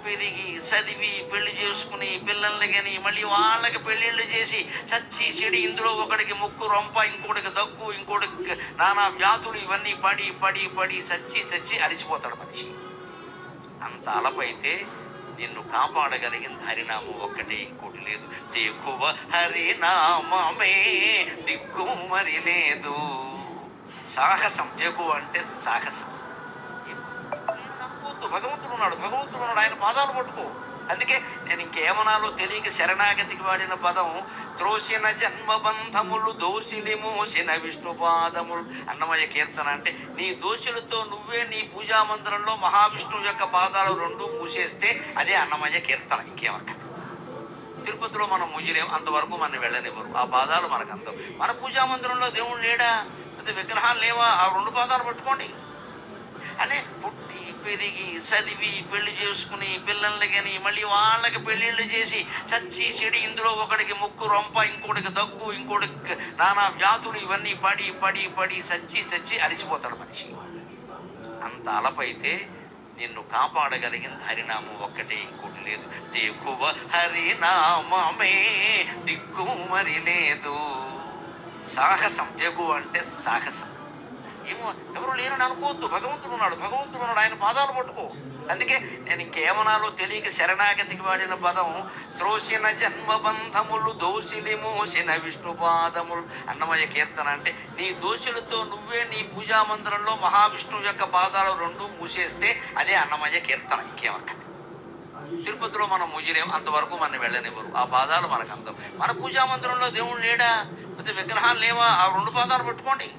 పెరిగి చదివి పెళ్లి చేసుకుని పిల్లల్ని కానీ మళ్ళీ వాళ్ళకి పెళ్ళిళ్ళు చేసి చచ్చి చెడి ఇందులో ఒకడికి ముక్కు రొంప, ఇంకోటికి దగ్గు, ఇంకోటికి నానా వ్యాధులు, ఇవన్నీ పడి పడి పడి చచ్చి చచ్చి అరిచిపోతాడు మనిషి. అంత అలపైతే నిన్ను కాపాడగలిగింది హరినామం ఒక్కటే, ఇంకోటి లేదు. ఎక్కువ హరినామమే దిక్కు మరి లేదు. సాహసం, జగు అంటే సాహసం. నమ్మవద్దు, భగవంతుడు ఉన్నాడు, ఆయన పాదాలు పట్టుకో. అందుకే నేను ఇంకేమనాలో తెలియక శరణాగతికి వాడిన పదం త్రోసిన జన్మబంధములు దోషిలి మోసిన విష్ణుపాదములు. అన్నమయ్య కీర్తన అంటే నీ దోషులతో నువ్వే నీ పూజామందిరంలో మహావిష్ణువు యొక్క పాదాలు రెండు మూసేస్తే అదే అన్నమయ్య కీర్తన, ఇంకేమక్క. తిరుపతిలో మనం ముయ్యలేం, అంతవరకు మనం వెళ్ళనివ్వరు, ఆ పాదాలు మనకు అందం. మన పూజామందిరంలో దేవుడు లేడా, అయితే విగ్రహాలు లేవా, ఆ రెండు పాదాలు పట్టుకోండి అనే. పుట్టి పెరిగి చదివి పెళ్లి చేసుకుని పిల్లల్ని కానీ మళ్ళీ వాళ్ళకి పెళ్ళిళ్ళు చేసి చచ్చి చెడి ఇందులో ఒకడికి ముక్కు రొంప, ఇంకోటికి దగ్గు, ఇంకోటికి నానా వ్యాధులు, ఇవన్నీ పడి పడి పడి చచ్చి చచ్చి అరిచిపోతాడు మనిషి. అంత అలపైతే నిన్ను కాపాడగలిగింది హరినామం ఒక్కటే, ఇంకోటి లేదు. ఎక్కువ హరినామమే దిక్కు మరి లేదు. సాహసం, జగు అంటే సాహసం. ఏమో ఎవరు లేరని అనుకోవద్దు, భగవంతుడు ఉన్నాడు, ఆయన పాదాలు పట్టుకో. అందుకే నేను ఇంకేమనాలో తెలియక శరణాగతికి వాడిన పదం త్రోసిన జన్మబంధములు దోషిలి మోసిన విష్ణుపాదములు. అన్నమయ్య కీర్తన అంటే నీ దోషులతో నువ్వే నీ పూజామందిరంలో మహావిష్ణువు యొక్క పాదాలు రెండు మూసేస్తే అదే అన్నమయ్య కీర్తన, ఇంకేమక్క. తిరుపతిలో మనం ముయ్యలేం, అంతవరకు మనం వెళ్ళనివ్వరు, ఆ పాదాలు మనకు అందం. మన పూజామందిరంలో దేవుడు లేడా, అయితే విగ్రహాలు లేవా, ఆ రెండు పాదాలు పట్టుకోండి.